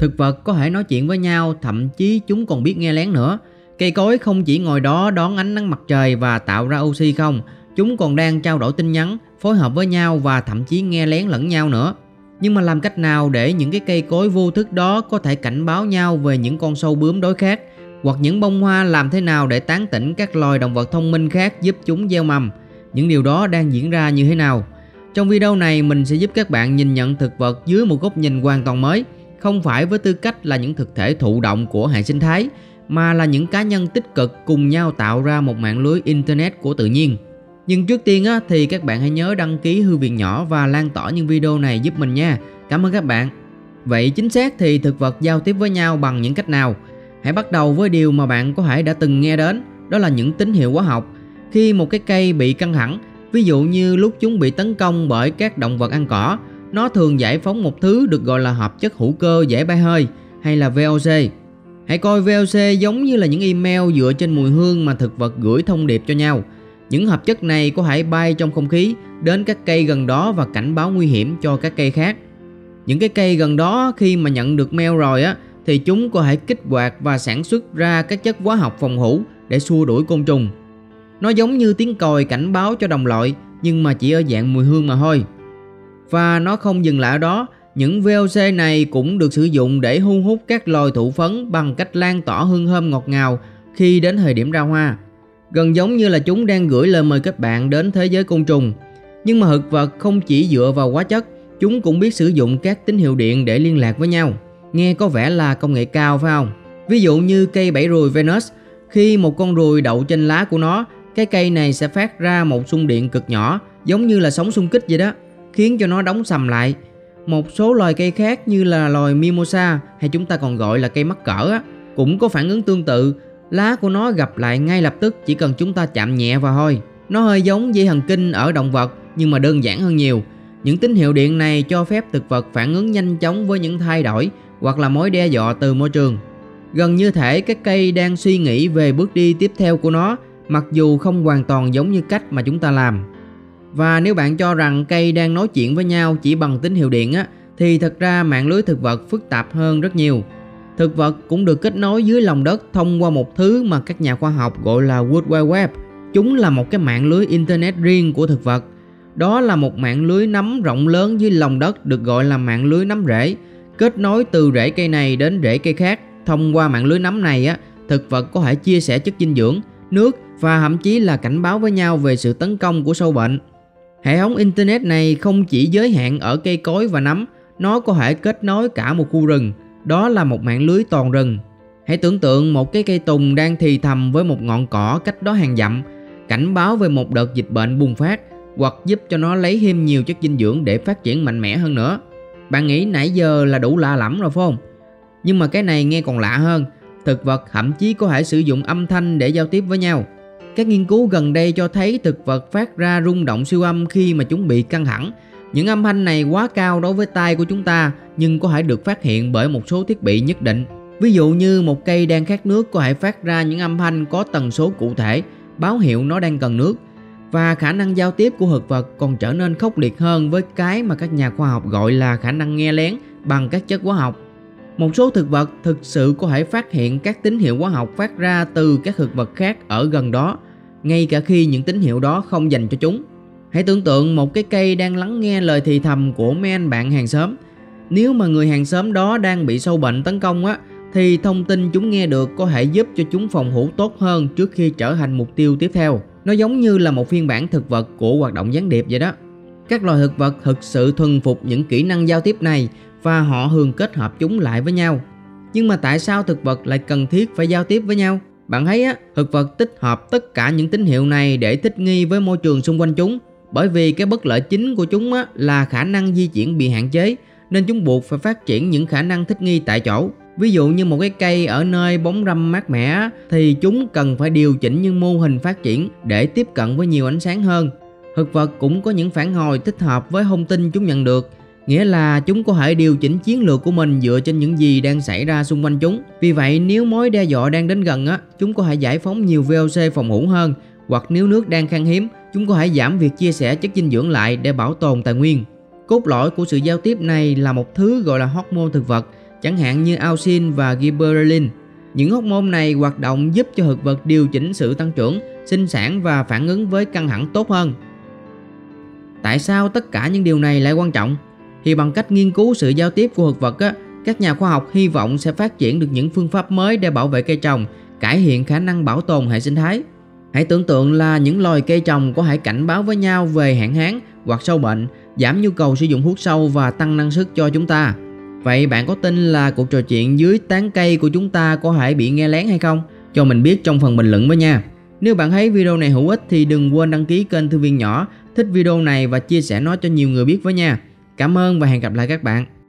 Thực vật có thể nói chuyện với nhau, thậm chí chúng còn biết nghe lén nữa. Cây cối không chỉ ngồi đó đón ánh nắng mặt trời và tạo ra oxy không, chúng còn đang trao đổi tin nhắn, phối hợp với nhau và thậm chí nghe lén lẫn nhau nữa. Nhưng mà làm cách nào để những cái cây cối vô thức đó có thể cảnh báo nhau về những con sâu bướm đối khác, hoặc những bông hoa làm thế nào để tán tỉnh các loài động vật thông minh khác giúp chúng gieo mầm? Những điều đó đang diễn ra như thế nào? Trong video này mình sẽ giúp các bạn nhìn nhận thực vật dưới một góc nhìn hoàn toàn mới, không phải với tư cách là những thực thể thụ động của hệ sinh thái, mà là những cá nhân tích cực cùng nhau tạo ra một mạng lưới internet của tự nhiên. Nhưng trước tiên thì các bạn hãy nhớ đăng ký Thư viện Nhỏ và lan tỏa những video này giúp mình nha. Cảm ơn các bạn. Vậy chính xác thì thực vật giao tiếp với nhau bằng những cách nào? Hãy bắt đầu với điều mà bạn có thể đã từng nghe đến, đó là những tín hiệu hóa học. Khi một cái cây bị căng thẳng, ví dụ như lúc chúng bị tấn công bởi các động vật ăn cỏ, nó thường giải phóng một thứ được gọi là hợp chất hữu cơ dễ bay hơi, hay là VOC. Hãy coi VOC giống như là những email dựa trên mùi hương mà thực vật gửi thông điệp cho nhau. Những hợp chất này có thể bay trong không khí đến các cây gần đó và cảnh báo nguy hiểm cho các cây khác. Những cái cây gần đó khi mà nhận được mail rồi thì chúng có thể kích hoạt và sản xuất ra các chất hóa học phòng thủ để xua đuổi côn trùng. Nó giống như tiếng còi cảnh báo cho đồng loại, nhưng mà chỉ ở dạng mùi hương mà thôi. Và nó không dừng lại ở đó, những VOC này cũng được sử dụng để thu hút các loài thụ phấn bằng cách lan tỏa hương thơm ngọt ngào khi đến thời điểm ra hoa. Gần giống như là chúng đang gửi lời mời kết bạn đến thế giới côn trùng. Nhưng mà thực vật không chỉ dựa vào hóa chất, chúng cũng biết sử dụng các tín hiệu điện để liên lạc với nhau. Nghe có vẻ là công nghệ cao phải không? Ví dụ như cây bẫy ruồi Venus, khi một con ruồi đậu trên lá của nó, cái cây này sẽ phát ra một xung điện cực nhỏ, giống như là sóng xung kích vậy đó, khiến cho nó đóng sầm lại. Một số loài cây khác như là loài Mimosa, hay chúng ta còn gọi là cây mắc cỡ cũng có phản ứng tương tự. Lá của nó gặp lại ngay lập tức chỉ cần chúng ta chạm nhẹ vào thôi. Nó hơi giống dây thần kinh ở động vật nhưng mà đơn giản hơn nhiều. Những tín hiệu điện này cho phép thực vật phản ứng nhanh chóng với những thay đổi hoặc là mối đe dọa từ môi trường. Gần như thể các cây đang suy nghĩ về bước đi tiếp theo của nó, mặc dù không hoàn toàn giống như cách mà chúng ta làm. Và nếu bạn cho rằng cây đang nói chuyện với nhau chỉ bằng tín hiệu điện thì thật ra mạng lưới thực vật phức tạp hơn rất nhiều. Thực vật cũng được kết nối dưới lòng đất thông qua một thứ mà các nhà khoa học gọi là World Wide Web. Chúng là một cái mạng lưới internet riêng của thực vật. Đó là một mạng lưới nấm rộng lớn dưới lòng đất được gọi là mạng lưới nấm rễ, kết nối từ rễ cây này đến rễ cây khác. Thông qua mạng lưới nấm này thực vật có thể chia sẻ chất dinh dưỡng, nước và thậm chí là cảnh báo với nhau về sự tấn công của sâu bệnh. Hệ thống internet này không chỉ giới hạn ở cây cối và nấm, nó có thể kết nối cả một khu rừng. Đó là một mạng lưới toàn rừng. Hãy tưởng tượng một cái cây tùng đang thì thầm với một ngọn cỏ cách đó hàng dặm, cảnh báo về một đợt dịch bệnh bùng phát, hoặc giúp cho nó lấy thêm nhiều chất dinh dưỡng để phát triển mạnh mẽ hơn nữa. Bạn nghĩ nãy giờ là đủ lạ lẫm rồi phải không? Nhưng mà cái này nghe còn lạ hơn. Thực vật thậm chí có thể sử dụng âm thanh để giao tiếp với nhau. Các nghiên cứu gần đây cho thấy thực vật phát ra rung động siêu âm khi mà chúng bị căng thẳng. Những âm thanh này quá cao đối với tai của chúng ta, nhưng có thể được phát hiện bởi một số thiết bị nhất định. Ví dụ như một cây đang khát nước có thể phát ra những âm thanh có tần số cụ thể, báo hiệu nó đang cần nước. Và khả năng giao tiếp của thực vật còn trở nên khốc liệt hơn với cái mà các nhà khoa học gọi là khả năng nghe lén bằng các chất hóa học. Một số thực vật thực sự có thể phát hiện các tín hiệu hóa học phát ra từ các thực vật khác ở gần đó, ngay cả khi những tín hiệu đó không dành cho chúng. Hãy tưởng tượng một cái cây đang lắng nghe lời thì thầm của mấy anh bạn hàng xóm. Nếu mà người hàng xóm đó đang bị sâu bệnh tấn công thì thông tin chúng nghe được có thể giúp cho chúng phòng thủ tốt hơn trước khi trở thành mục tiêu tiếp theo. Nó giống như là một phiên bản thực vật của hoạt động gián điệp vậy đó. Các loài thực vật thực sự thuần phục những kỹ năng giao tiếp này và họ thường kết hợp chúng lại với nhau. Nhưng mà tại sao thực vật lại cần thiết phải giao tiếp với nhau? Bạn thấy thực vật tích hợp tất cả những tín hiệu này để thích nghi với môi trường xung quanh chúng. Bởi vì cái bất lợi chính của chúng là khả năng di chuyển bị hạn chế, nên chúng buộc phải phát triển những khả năng thích nghi tại chỗ. Ví dụ như một cái cây ở nơi bóng râm mát mẻ thì chúng cần phải điều chỉnh những mô hình phát triển để tiếp cận với nhiều ánh sáng hơn. Thực vật cũng có những phản hồi thích hợp với thông tin chúng nhận được, nghĩa là chúng có thể điều chỉnh chiến lược của mình dựa trên những gì đang xảy ra xung quanh chúng. Vì vậy nếu mối đe dọa đang đến gần chúng có thể giải phóng nhiều VOC phòng thủ hơn, hoặc nếu nước đang khan hiếm, chúng có thể giảm việc chia sẻ chất dinh dưỡng lại để bảo tồn tài nguyên. Cốt lõi của sự giao tiếp này là một thứ gọi là hormone thực vật, chẳng hạn như auxin và gibberellin. Những hormone này hoạt động giúp cho thực vật điều chỉnh sự tăng trưởng, sinh sản và phản ứng với căng thẳng tốt hơn. Tại sao tất cả những điều này lại quan trọng? Thì bằng cách nghiên cứu sự giao tiếp của thực vật, các nhà khoa học hy vọng sẽ phát triển được những phương pháp mới để bảo vệ cây trồng, cải thiện khả năng bảo tồn hệ sinh thái. Hãy tưởng tượng là những loài cây trồng có thể cảnh báo với nhau về hạn hán hoặc sâu bệnh, giảm nhu cầu sử dụng thuốc sâu và tăng năng suất cho chúng ta. Vậy bạn có tin là cuộc trò chuyện dưới tán cây của chúng ta có thể bị nghe lén hay không? Cho mình biết trong phần bình luận với nha. Nếu bạn thấy video này hữu ích thì đừng quên đăng ký kênh Thư Viện Nhỏ, thích video này và chia sẻ nó cho nhiều người biết với nha. Cảm ơn và hẹn gặp lại các bạn.